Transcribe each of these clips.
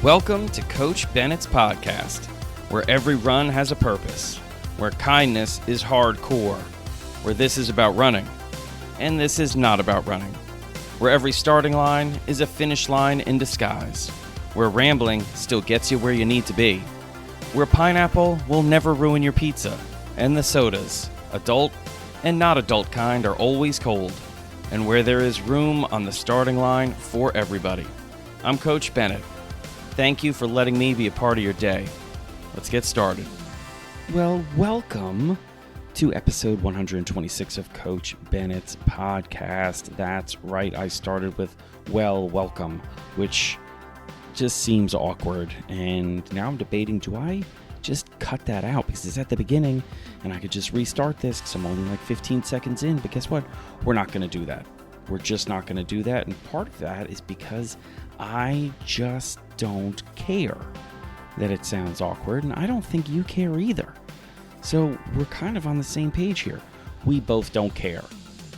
Welcome to Coach Bennett's podcast, where every run has a purpose, where kindness is hardcore, where this is about running, and this is not about running, where every starting line is a finish line in disguise, where rambling still gets you where you need to be, where pineapple will never ruin your pizza, and the sodas, adult and not adult kind, are always cold, and where there is room on the starting line for everybody. I'm Coach Bennett. Thank you for letting me be a part of your day. Let's get started. Well, welcome to episode 126 of Coach Bennett's podcast. That's right, I started with welcome, which just seems awkward. And now I'm debating, do I just cut that out? Because it's at the beginning and I could just restart this because I'm only like 15 seconds in. But guess what? We're not going to do that. We're just not going to do that. And part of that is because I just don't care that it sounds awkward, and I don't think you care either. So we're kind of on the same page here. We both don't care.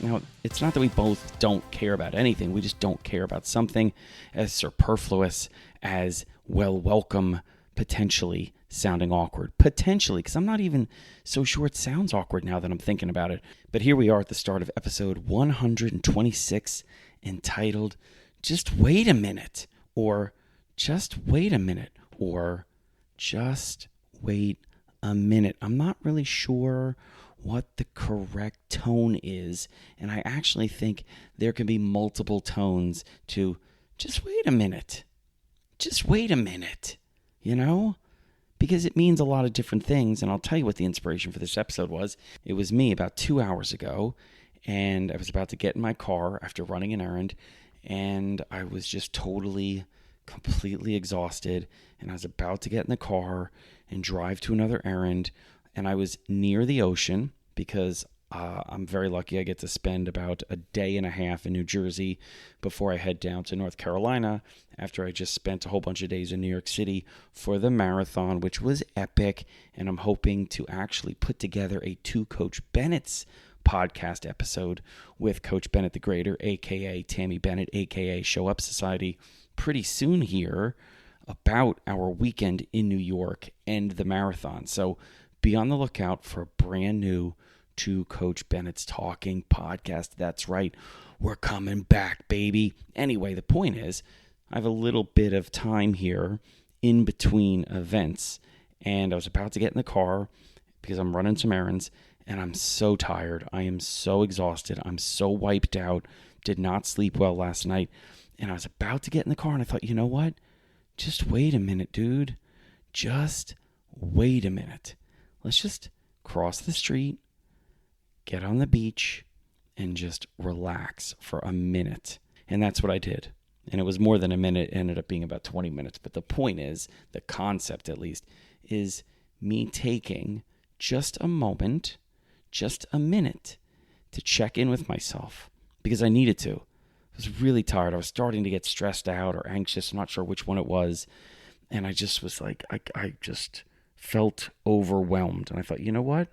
Now, it's not that we both don't care about anything. We just don't care about something as superfluous as welcome potentially sounding awkward. Potentially, because I'm not even so sure it sounds awkward now that I'm thinking about it. But here we are at the start of episode 126, entitled Just Wait a Minute, or Just Wait a Minute, or Just Wait a Minute. I'm not really sure what the correct tone is, and I actually think there can be multiple tones to just wait a minute. Just wait a minute, you know? Because it means a lot of different things, and I'll tell you what the inspiration for this episode was. It was me about 2 hours ago, and I was about to get in my car after running an errand, and I was just completely exhausted, and I was about to get in the car and drive to another errand, and I was near the ocean because I'm very lucky. I get to spend about a day and a half in New Jersey before I head down to North Carolina after I just spent a whole bunch of days in New York City for the marathon, which was epic, and I'm hoping to actually put together a two Coach Bennett's podcast episode with Coach Bennett the Greater, a.k.a. Tammy Bennett, a.k.a. Show Up Society, pretty soon here about our weekend in New York and the marathon. So be on the lookout for a brand new Two Coach Bennett's Talking podcast. That's right, we're coming back, baby. Anyway, the point is, I have a little bit of time here in between events, and I was about to get in the car because I'm running some errands, and I'm so tired. I am so exhausted. I'm so wiped out. Did not sleep well last night. And I was about to get in the car, and I thought, you know what? Just wait a minute, dude. Just wait a minute. Let's just cross the street, get on the beach, and just relax for a minute. And that's what I did. And it was more than a minute. It ended up being about 20 minutes. But the point is, the concept at least, is me taking just a moment, just a minute, to check in with myself. Because I needed to. I was really tired. I was starting to get stressed out or anxious. I'm not sure which one it was. And I just was like, I just felt overwhelmed. And I thought, you know what?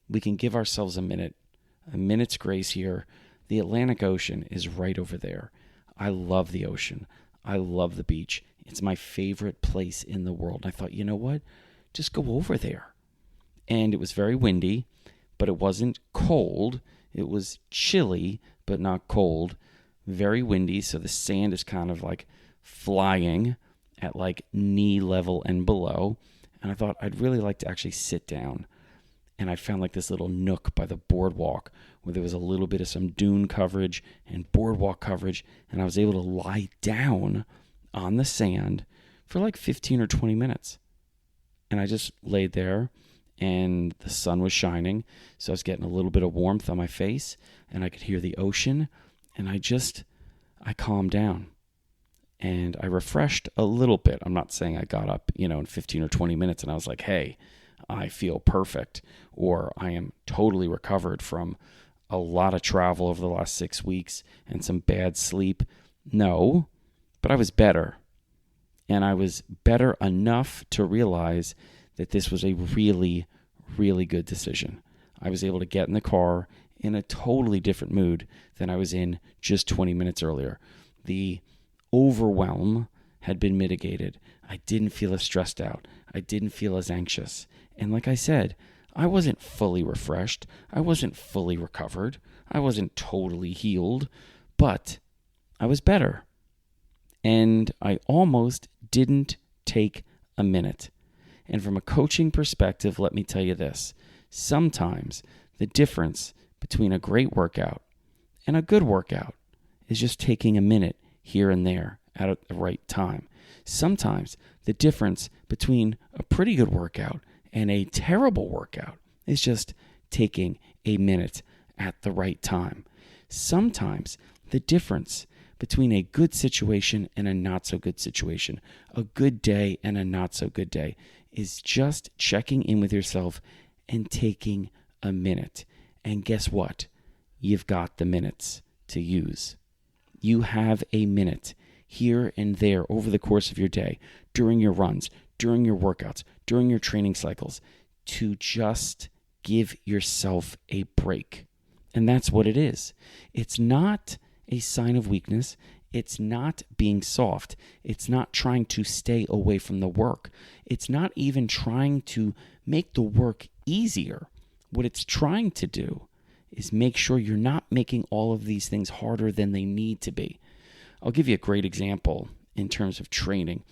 We can give ourselves a minute's grace here. The Atlantic Ocean is right over there. I love the ocean. I love the beach. It's my favorite place in the world. And I thought, you know what? Just go over there. And it was very windy, but it wasn't cold. It was chilly, but not cold. Very windy, so the sand is kind of like flying at like knee level and below. And I thought I'd really like to actually sit down. And I found like this little nook by the boardwalk where there was a little bit of some dune coverage and boardwalk coverage. And I was able to lie down on the sand for like 15 or 20 minutes. And I just laid there, and the sun was shining. So I was getting a little bit of warmth on my face, and I could hear the ocean. And I calmed down, and I refreshed a little bit. I'm not saying I got up, in 15 or 20 minutes and I was like, hey, I feel perfect, or I am totally recovered from a lot of travel over the last 6 weeks and some bad sleep. No, but I was better. And I was better enough to realize that this was a really, really good decision. I was able to get in the car in a totally different mood than I was in just 20 minutes earlier. The overwhelm had been mitigated. I didn't feel as stressed out. I didn't feel as anxious. And like I said, I wasn't fully refreshed. I wasn't fully recovered. I wasn't totally healed, but I was better. And I almost didn't take a minute. And from a coaching perspective, let me tell you this. Sometimes the difference between a great workout and a good workout is just taking a minute here and there at the right time. Sometimes the difference between a pretty good workout and a terrible workout is just taking a minute at the right time. Sometimes the difference between a good situation and a not so good situation, a good day and a not so good day, is just checking in with yourself and taking a minute. And guess what? You've got the minutes to use. You have a minute here and there over the course of your day, during your runs, during your workouts, during your training cycles, to just give yourself a break. And that's what it is. It's not a sign of weakness. It's not being soft. It's not trying to stay away from the work. It's not even trying to make the work easier. What it's trying to do is make sure you're not making all of these things harder than they need to be. I'll give you a great example in terms of training.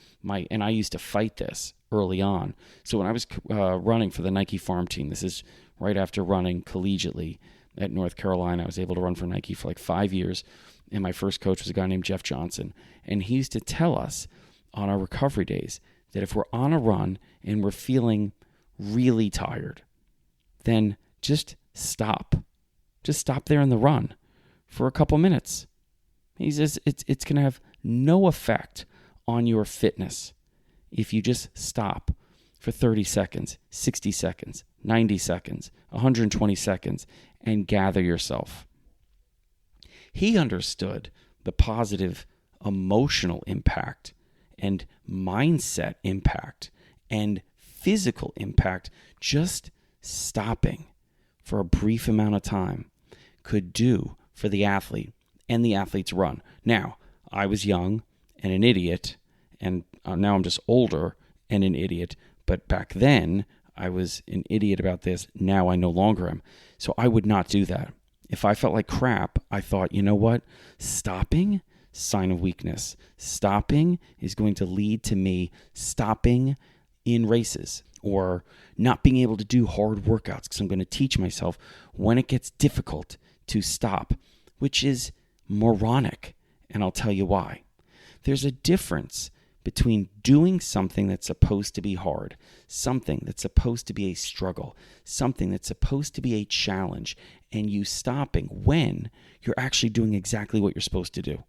And I used to fight this early on. So when I was running for the Nike farm team, this is right after running collegiately at North Carolina. I was able to run for Nike for like 5 years. And my first coach was a guy named Jeff Johnson. And he used to tell us on our recovery days that if we're on a run and we're feeling really tired, then just stop. Just stop there in the run for a couple minutes. He says it's going to have no effect on your fitness if you just stop for 30 seconds, 60 seconds, 90 seconds, 120 seconds, and gather yourself. He understood the positive emotional impact and mindset impact and physical impact just stopping for a brief amount of time could do for the athlete and the athlete's run. Now, I was young and an idiot, and now I'm just older and an idiot, but back then I was an idiot about this. Now I no longer am. So I would not do that. If I felt like crap, I thought, you know what? Stopping, sign of weakness. Stopping is going to lead to me stopping in races or not being able to do hard workouts because I'm going to teach myself when it gets difficult to stop, which is moronic, and I'll tell you why. There's a difference between doing something that's supposed to be hard, something that's supposed to be a struggle, something that's supposed to be a challenge, and you stopping when you're actually doing exactly what you're supposed to do.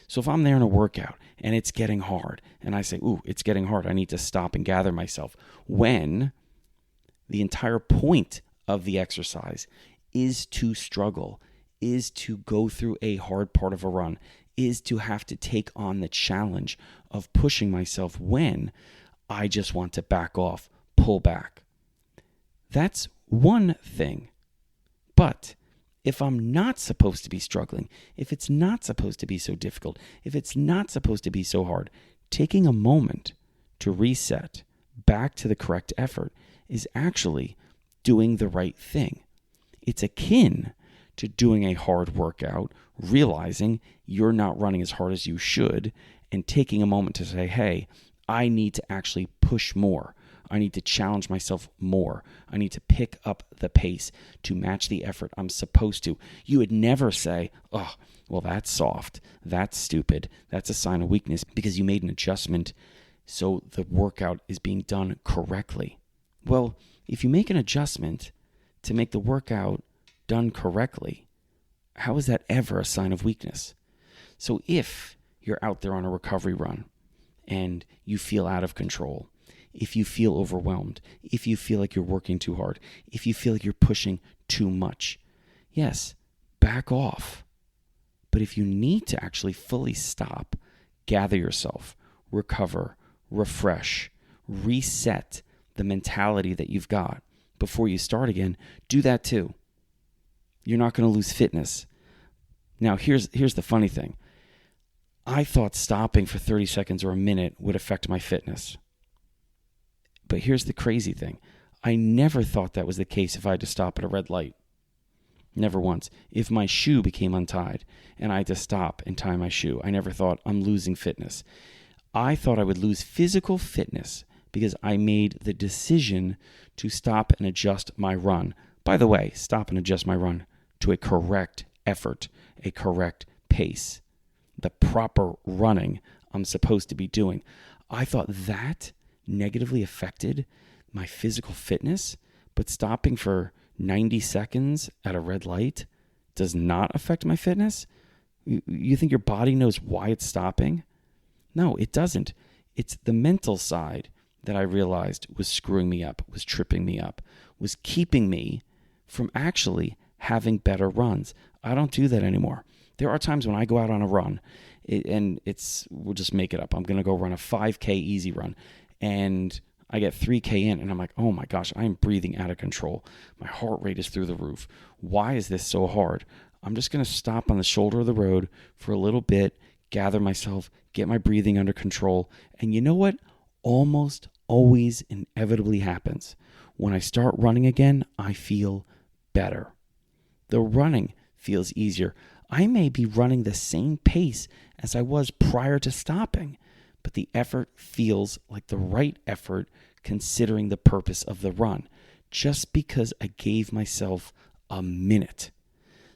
So if I'm there in a workout and it's getting hard, and I say, ooh, it's getting hard, I need to stop and gather myself, when the entire point of the exercise is to struggle, is to go through a hard part of a run, is to have to take on the challenge of pushing myself when I just want to back off, pull back. That's one thing. But if I'm not supposed to be struggling, if it's not supposed to be so difficult, if it's not supposed to be so hard, taking a moment to reset back to the correct effort is actually doing the right thing. It's akin to doing a hard workout, realizing you're not running as hard as you should, and taking a moment to say, hey, I need to actually push more. I need to challenge myself more. I need to pick up the pace to match the effort I'm supposed to. You would never say, oh, well, that's soft. That's stupid. That's a sign of weakness because you made an adjustment so the workout is being done correctly. Well, if you make an adjustment to make the workout done correctly, how is that ever a sign of weakness? So if you're out there on a recovery run and you feel out of control, if you feel overwhelmed, if you feel like you're working too hard, if you feel like you're pushing too much, yes, back off. But if you need to actually fully stop, gather yourself, recover, refresh, reset the mentality that you've got before you start again, do that too. You're not going to lose fitness. Now, here's the funny thing. I thought stopping for 30 seconds or a minute would affect my fitness. But here's the crazy thing. I never thought that was the case if I had to stop at a red light. Never once. If my shoe became untied and I had to stop and tie my shoe, I never thought I'm losing fitness. I thought I would lose physical fitness because I made the decision to stop and adjust my run. By the way, stop and adjust my run to a correct effort, a correct pace, the proper running I'm supposed to be doing. I thought that negatively affected my physical fitness, but stopping for 90 seconds at a red light does not affect my fitness? You think your body knows why it's stopping? No, it doesn't. It's the mental side that I realized was screwing me up, was tripping me up, was keeping me from actually having better runs. I don't do that anymore. There are times when I go out on a run, we'll just make it up. I'm going to go run a 5K easy run, and I get 3K in, and I'm like, oh my gosh, I'm breathing out of control. My heart rate is through the roof. Why is this so hard? I'm just going to stop on the shoulder of the road for a little bit, gather myself, get my breathing under control. And you know what almost always inevitably happens? When I start running again, I feel better. The running feels easier. I may be running the same pace as I was prior to stopping, but the effort feels like the right effort considering the purpose of the run, just because I gave myself a minute.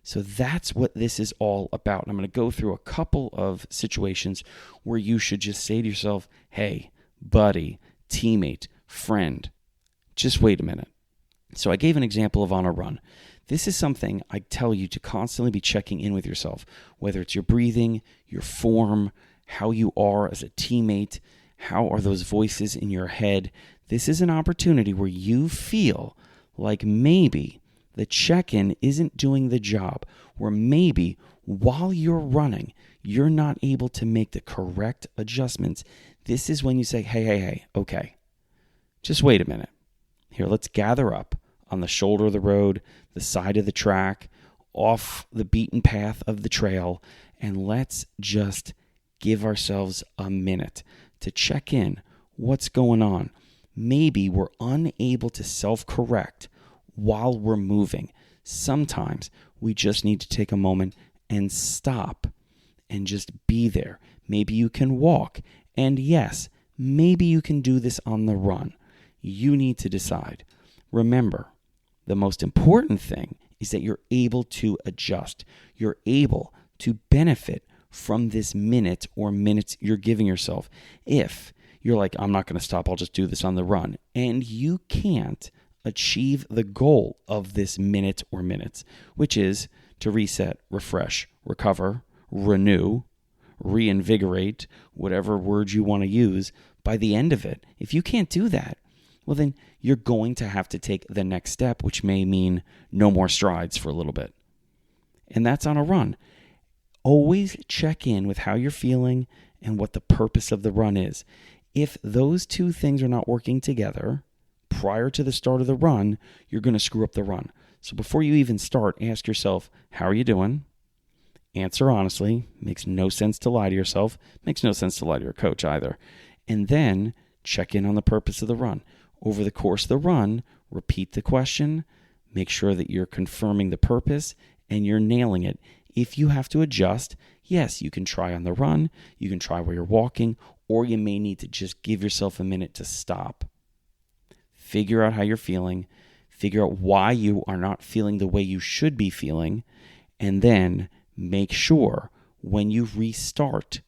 So that's what this is all about. And I'm going to go through a couple of situations where you should just say to yourself, hey, buddy, teammate, friend, just wait a minute. So I gave an example of on a run. This is something I tell you to constantly be checking in with yourself, whether it's your breathing, your form, how you are as a teammate, how are those voices in your head. This is an opportunity where you feel like maybe the check-in isn't doing the job, where maybe while you're running, you're not able to make the correct adjustments. This is when you say, hey, okay, just wait a minute. Here, let's gather up on the shoulder of the road, the side of the track, off the beaten path of the trail, and let's just give ourselves a minute to check in. What's going on? Maybe we're unable to self-correct while we're moving. Sometimes we just need to take a moment and stop and just be there. Maybe you can walk. And yes, maybe you can do this on the run. You need to decide. Remember, the most important thing is that you're able to adjust. You're able to benefit from this minute or minutes you're giving yourself. If you're like, I'm not going to stop, I'll just do this on the run, and you can't achieve the goal of this minute or minutes, which is to reset, refresh, recover, renew, reinvigorate, whatever word you want to use, by the end of it. If you can't do that, well, then you're going to have to take the next step, which may mean no more strides for a little bit. And that's on a run. Always check in with how you're feeling and what the purpose of the run is. If those two things are not working together prior to the start of the run, you're going to screw up the run. So before you even start, ask yourself, how are you doing? Answer honestly. Makes no sense to lie to yourself. Makes no sense to lie to your coach either. And then check in on the purpose of the run. Over the course of the run, repeat the question. Make sure that you're confirming the purpose and you're nailing it. If you have to adjust, yes, you can try on the run. You can try where you're walking, or you may need to just give yourself a minute to stop. Figure out how you're feeling. Figure out why you are not feeling the way you should be feeling. And then make sure when you restart,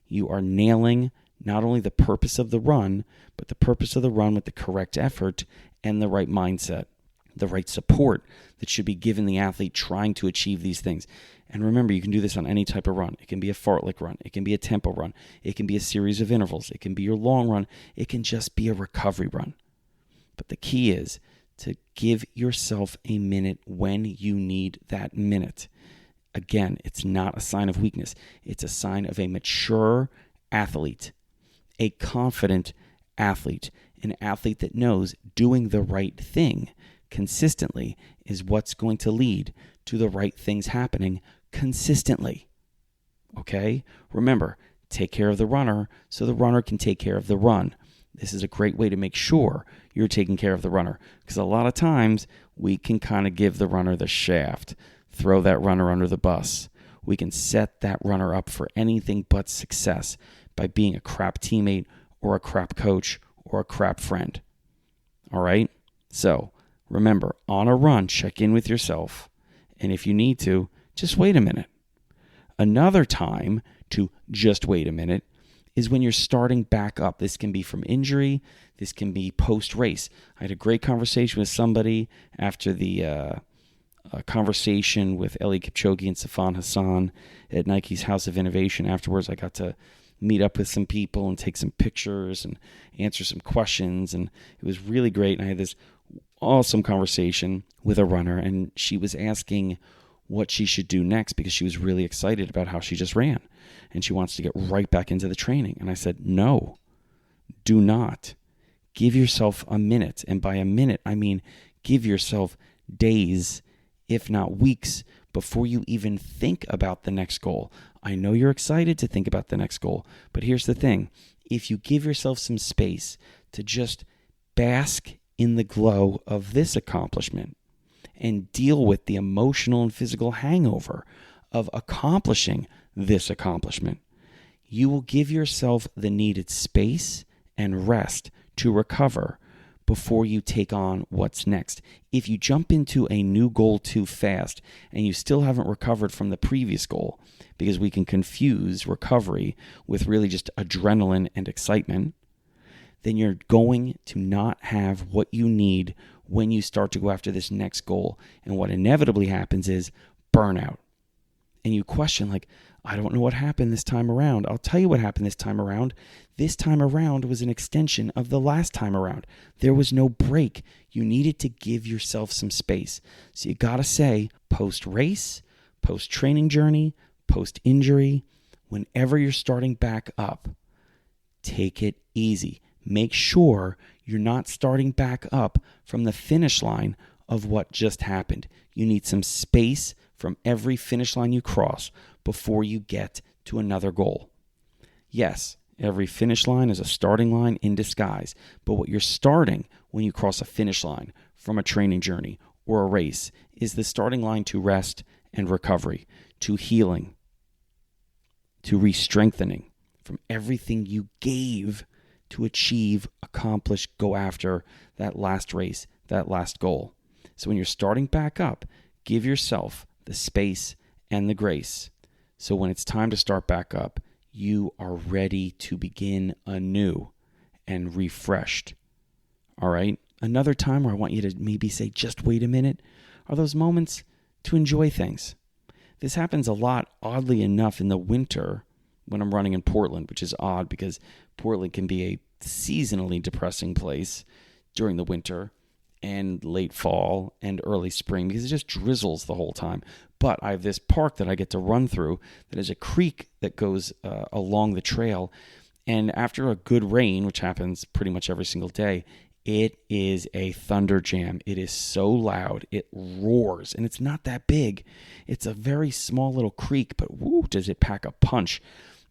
you are nailing not only the purpose of the run, but the purpose of the run with the correct effort and the right mindset, the right support that should be given the athlete trying to achieve these things. And remember, you can do this on any type of run. It can be a fartlek run. It can be a tempo run. It can be a series of intervals. It can be your long run. It can just be a recovery run. But the key is to give yourself a minute when you need that minute. Again, it's not a sign of weakness. It's a sign of a mature athlete, a confident athlete, an athlete that knows doing the right thing consistently is what's going to lead to the right things happening consistently. Okay? Remember, take care of the runner so the runner can take care of the run. This is a great way to make sure you're taking care of the runner, because a lot of times we can kind of give the runner the shaft, throw that runner under the bus. We can set that runner up for anything but success by being a crap teammate or a crap coach or a crap friend. All right? So remember, on a run, check in with yourself. And if you need to, just wait a minute. Another time to just wait a minute is when you're starting back up. This can be from injury. This can be post-race. I had a great conversation with somebody after the conversation with Eli Kipchoge and Safan Hassan at Nike's House of Innovation. Afterwards, I got to meet up with some people and take some pictures and answer some questions, and it was really great. And I had this awesome conversation with a runner, and she was asking what she should do next because she was really excited about how she just ran, and she wants to get right back into the training. And I said, no, do not. Give yourself a minute, and by a minute, I mean give yourself days, if not weeks, before you even think about the next goal. I know you're excited to think about the next goal, but here's the thing. If you give yourself some space to just bask in the glow of this accomplishment and deal with the emotional and physical hangover of accomplishing this accomplishment, you will give yourself the needed space and rest to recover before you take on what's next. If you jump into a new goal too fast and you still haven't recovered from the previous goal, because we can confuse recovery with really just adrenaline and excitement, then you're going to not have what you need when you start to go after this next goal. And what inevitably happens is burnout. And you question, like, I don't know what happened this time around. I'll tell you what happened this time around. This time around was an extension of the last time around. There was no break. You needed to give yourself some space. So you got to say, post-race, post-training journey, post-injury, whenever you're starting back up, take it easy. Make sure you're not starting back up from the finish line of what just happened. You need some space from every finish line you cross before you get to another goal. Yes, every finish line is a starting line in disguise, but what you're starting when you cross a finish line from a training journey or a race is the starting line to rest and recovery, to healing, to re-strengthening from everything you gave to achieve, accomplish, go after that last race, that last goal. So when you're starting back up, give yourself the space and the grace. So when it's time to start back up, you are ready to begin anew and refreshed. All right? Another time where I want you to maybe say, just wait a minute, are those moments to enjoy things. This happens a lot, oddly enough, in the winter when I'm running in Portland, which is odd because Portland can be a seasonally depressing place during the winter and late fall and early spring because it just drizzles the whole time. But I have this park that I get to run through that is a creek that goes along the trail. And after a good rain, which happens pretty much every single day, it is a thunder jam. It is so loud. It roars. And it's not that big. It's a very small little creek, but whoo, does it pack a punch.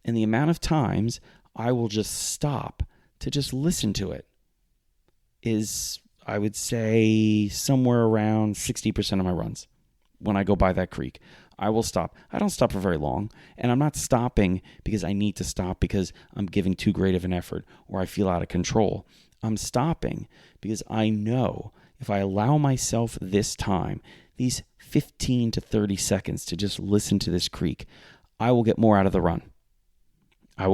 And the amount of times I will just stop to just listen to it is, I would say, somewhere around 60% of my runs. When I go by that creek, I will stop. I don't stop for very long, and I'm not stopping because I need to stop because I'm giving too great of an effort or I feel out of control. I'm stopping because I know if I allow myself this time, these 15 to 30 seconds to just listen to this creek, I will get more out of the run. I'm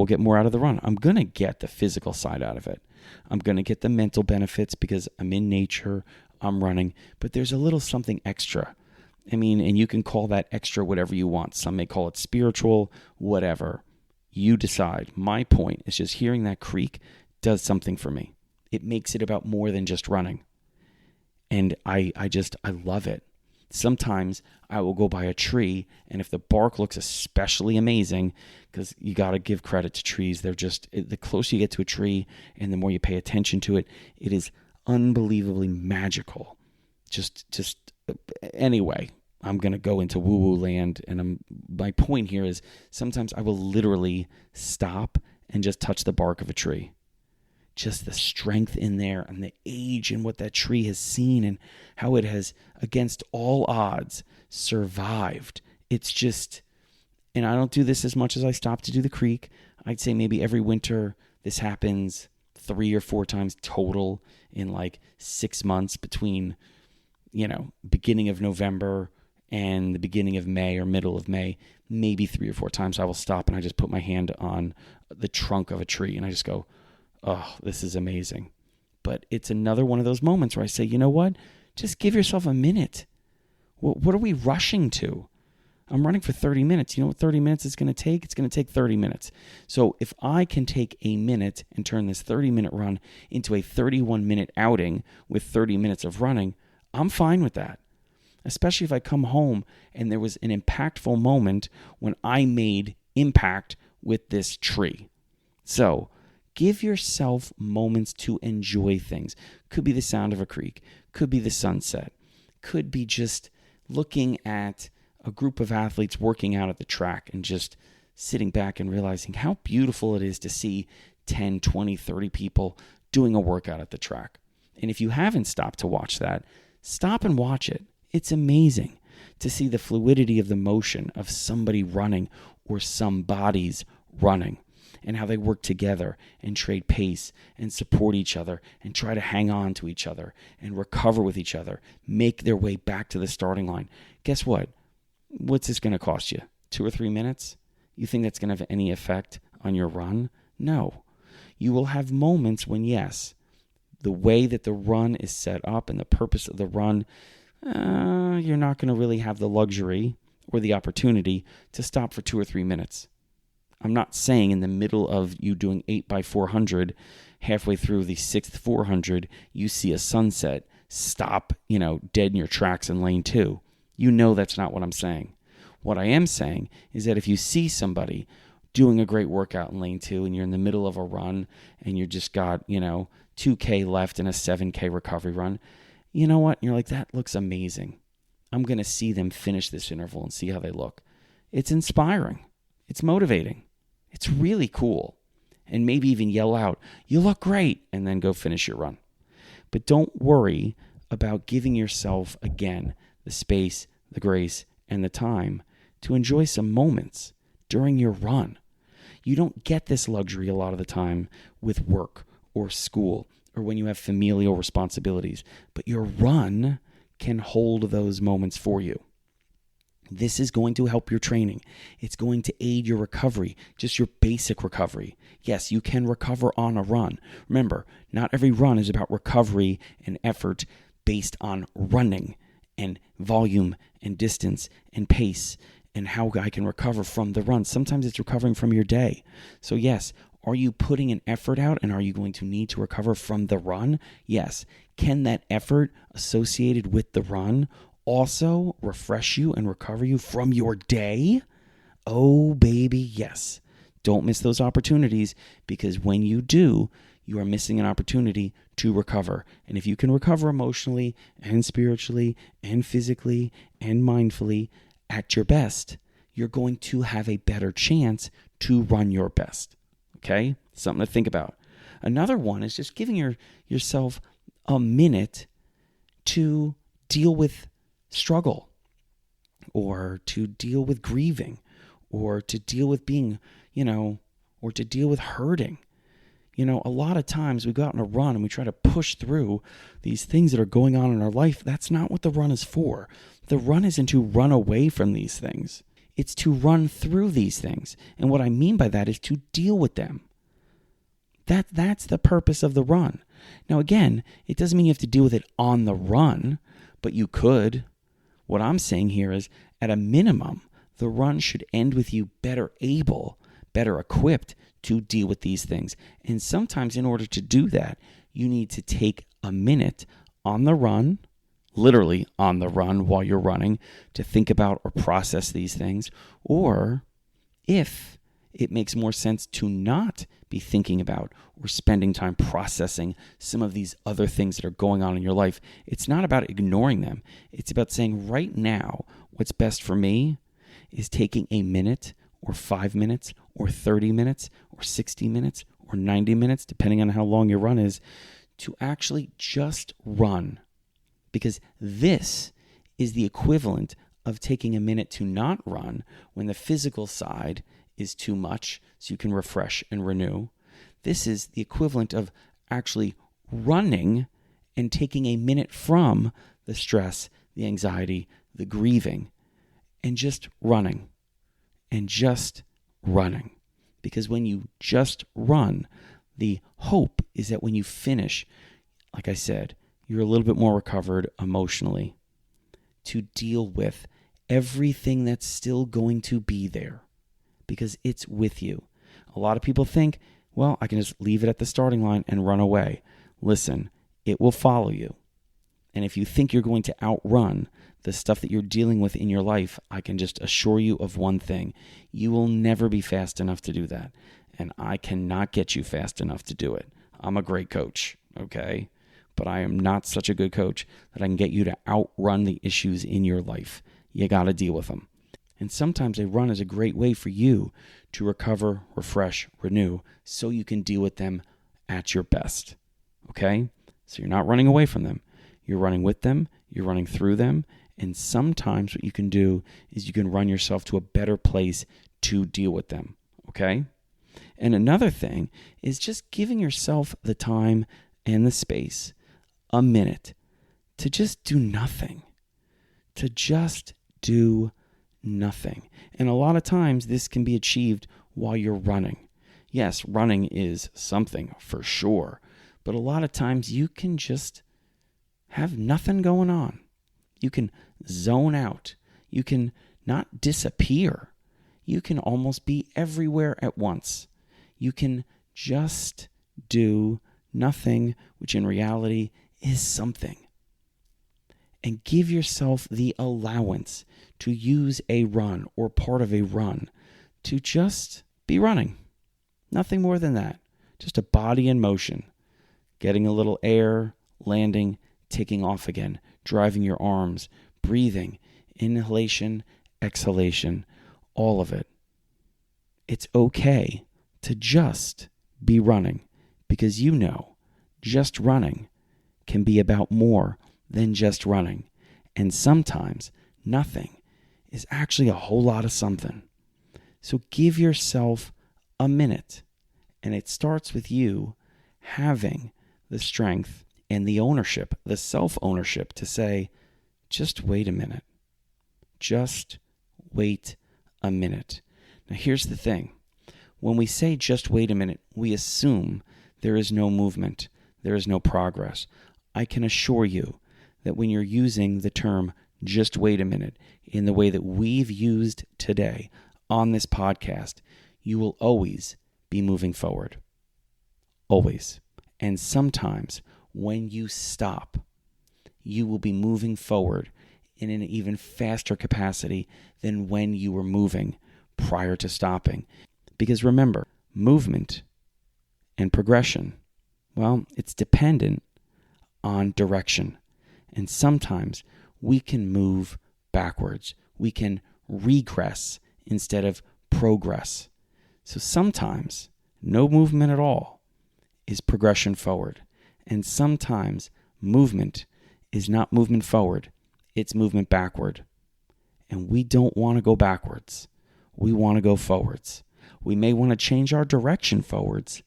going to get the physical side out of it. I'm going to get the mental benefits because I'm in nature, I'm running, but there's a little something extra. I mean, and you can call that extra whatever you want. Some may call it spiritual, whatever. You decide. My point is just hearing that creek does something for me. It makes it about more than just running. And I love it. Sometimes I will go by a tree, and if the bark looks especially amazing, because you got to give credit to trees, they're just, the closer you get to a tree and the more you pay attention to it, it is unbelievably magical. Anyway, I'm going to go into woo-woo land. And my point here is sometimes I will literally stop and just touch the bark of a tree. Just the strength in there and the age and what that tree has seen and how it has, against all odds, survived. It's just, and I don't do this as much as I stop to do the creek. I'd say maybe every winter this happens 3 or 4 times total in like 6 months between, beginning of November and the beginning of May or middle of May. Maybe 3 or 4 times I will stop and I just put my hand on the trunk of a tree and I just go, oh, this is amazing. But it's another one of those moments where I say, you know what? Just give yourself a minute. What are we rushing to? I'm running for 30 minutes. You know what 30 minutes is going to take? It's going to take 30 minutes. So if I can take a minute and turn this 30-minute run into a 31-minute outing with 30 minutes of running, I'm fine with that. Especially if I come home and there was an impactful moment when I made impact with this tree. So give yourself moments to enjoy things. Could be the sound of a creek. Could be the sunset. Could be just looking at a group of athletes working out at the track and just sitting back and realizing how beautiful it is to see 10, 20, 30 people doing a workout at the track. And if you haven't stopped to watch that, stop and watch it. It's amazing to see the fluidity of the motion of somebody running or some bodies running and how they work together and trade pace and support each other and try to hang on to each other and recover with each other, make their way back to the starting line. Guess what? What's this going to cost you? 2 or 3 minutes? You think that's going to have any effect on your run? No. You will have moments when, yes, the way that the run is set up and the purpose of the run, you're not going to really have the luxury or the opportunity to stop for 2 or 3 minutes. I'm not saying in the middle of you doing 8x400, halfway through the 6th 400, you see a sunset, stop, dead in your tracks in lane 2. You know that's not what I'm saying. What I am saying is that if you see somebody doing a great workout in lane 2 and you're in the middle of a run and you just got, 2K left in a 7K recovery run, you know what? You're like, that looks amazing. I'm going to see them finish this interval and see how they look. It's inspiring. It's motivating. It's really cool. And maybe even yell out, you look great, and then go finish your run. But don't worry about giving yourself, again, the space, the grace, and the time to enjoy some moments during your run. You don't get this luxury a lot of the time with work or school or when you have familial responsibilities, but your run can hold those moments for you. This is going to help your training. It's going to aid your recovery, just your basic recovery. Yes, you can recover on a run. Remember, not every run is about recovery and effort based on running and volume and distance and pace and how I can recover from the run. Sometimes it's recovering from your day. So yes, are you putting an effort out and are you going to need to recover from the run? Yes. Can that effort associated with the run also refresh you and recover you from your day? Oh, baby, yes. Don't miss those opportunities because when you do, you are missing an opportunity to recover. And if you can recover emotionally and spiritually and physically and mindfully at your best, you're going to have a better chance to run your best. Okay? Something to think about. Another one is just giving yourself a minute to deal with struggle or to deal with grieving or to deal with being, or to deal with hurting. A lot of times we go out on a run and we try to push through these things that are going on in our life. That's not what the run is for. The run isn't to run away from these things. It's to run through these things. And what I mean by that is to deal with them. That's the purpose of the run. Now, again, it doesn't mean you have to deal with it on the run, but you could. What I'm saying here is, at a minimum, the run should end with you better able, better equipped to deal with these things. And sometimes in order to do that, you need to take a minute on the run, literally on the run while you're running, to think about or process these things. Or if it makes more sense to not be thinking about or spending time processing some of these other things that are going on in your life. It's not about ignoring them. It's about saying right now, what's best for me is taking a minute or 5 minutes or 30 minutes or 60 minutes or 90 minutes, depending on how long your run is, to actually just run. Because this is the equivalent of taking a minute to not run when the physical side is too much so you can refresh and renew. This is the equivalent of actually running and taking a minute from the stress, the anxiety, the grieving, and just running. And just running. Because when you just run, the hope is that when you finish, like I said, you're a little bit more recovered emotionally to deal with everything that's still going to be there because it's with you. A lot of people think, well, I can just leave it at the starting line and run away. Listen, it will follow you. And if you think you're going to outrun the stuff that you're dealing with in your life, I can just assure you of one thing. You will never be fast enough to do that. And I cannot get you fast enough to do it. I'm a great coach, okay? But I am not such a good coach that I can get you to outrun the issues in your life. You got to deal with them. And sometimes a run is a great way for you to recover, refresh, renew, so you can deal with them at your best, okay? So you're not running away from them. You're running with them. You're running through them. And sometimes what you can do is you can run yourself to a better place to deal with them, okay? And another thing is just giving yourself the time and the space, a minute, to just do nothing. To just do nothing. And a lot of times this can be achieved while you're running. Yes, running is something for sure. But a lot of times you can just have nothing going on. You can zone out. You can not disappear. You can almost be everywhere at once. You can just do nothing, which in reality is something. And give yourself the allowance to use a run or part of a run to just be running. Nothing more than that. Just a body in motion. Getting a little air, landing, taking off again, driving your arms, breathing, inhalation, exhalation, all of it. It's okay to just be running because you know just running can be about more than just running. And sometimes nothing is actually a whole lot of something. So give yourself a minute. And it starts with you having the strength and the ownership, the self-ownership to say, just wait a minute. Just wait a minute. Now here's the thing. When we say just wait a minute, we assume there is no movement, there is no progress. I can assure you that when you're using the term just wait a minute in the way that we've used today on this podcast, you will always be moving forward. Always. And sometimes when you stop, you will be moving forward in an even faster capacity than when you were moving prior to stopping. Because remember, movement and progression, well, it's dependent on direction. And sometimes we can move backwards. We can regress instead of progress. So sometimes no movement at all is progression forward. And sometimes movement is not movement forward. It's movement backward. And we don't want to go backwards. We want to go forwards. We may want to change our direction forwards.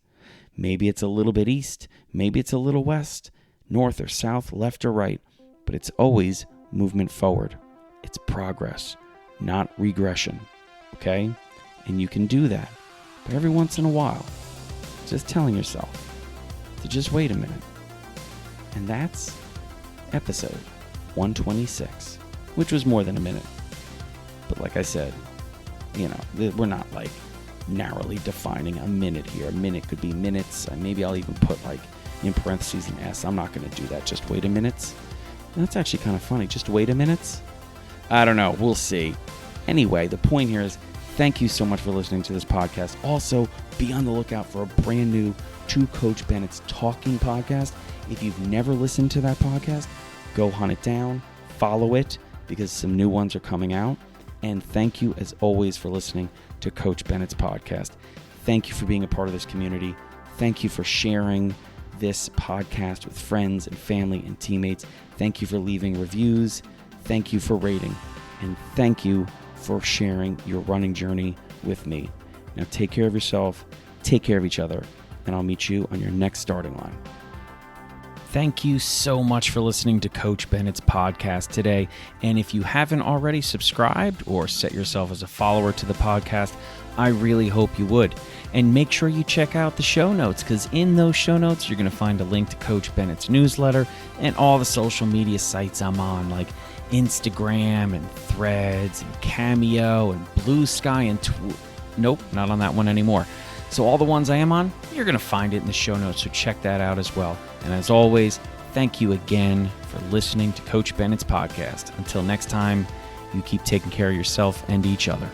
Maybe it's a little bit east. Maybe it's a little west, north or south, left or right. But it's always movement forward. It's progress, not regression. Okay? And you can do that. But every once in a while, just telling yourself to just wait a minute. And that's episode 126, which was more than a minute. But like I said, we're not like narrowly defining a minute here. A minute could be minutes. Maybe I'll even put like in parentheses an S. I'm not going to do that. Just wait a minute. That's actually kind of funny. Just wait a minute. I don't know. We'll see. Anyway, the point here is Thank you so much for listening to this podcast. Also, be on the lookout for a brand new To Coach Bennett's Talking podcast. If you've never listened to that podcast, go hunt it down, follow it, because some new ones are coming out. And thank you, as always, for listening to Coach Bennett's podcast. Thank you for being a part of this community. Thank you for sharing this podcast with friends and family and teammates. Thank you for leaving reviews. Thank you for rating. And thank you for sharing your running journey with me. Now take care of yourself, take care of each other, and I'll meet you on your next starting line. Thank you so much for listening to Coach Bennett's podcast today. And if you haven't already subscribed or set yourself as a follower to the podcast, I really hope you would. And make sure you check out the show notes, because in those show notes, you're going to find a link to Coach Bennett's newsletter and all the social media sites I'm on, like Instagram and Threads and Cameo and Blue Sky and nope, not on that one anymore. So all the ones I am on, you're going to find it in the show notes, so check that out as well. And as always, thank you again for listening to Coach Bennett's podcast. Until next time, you keep taking care of yourself and each other.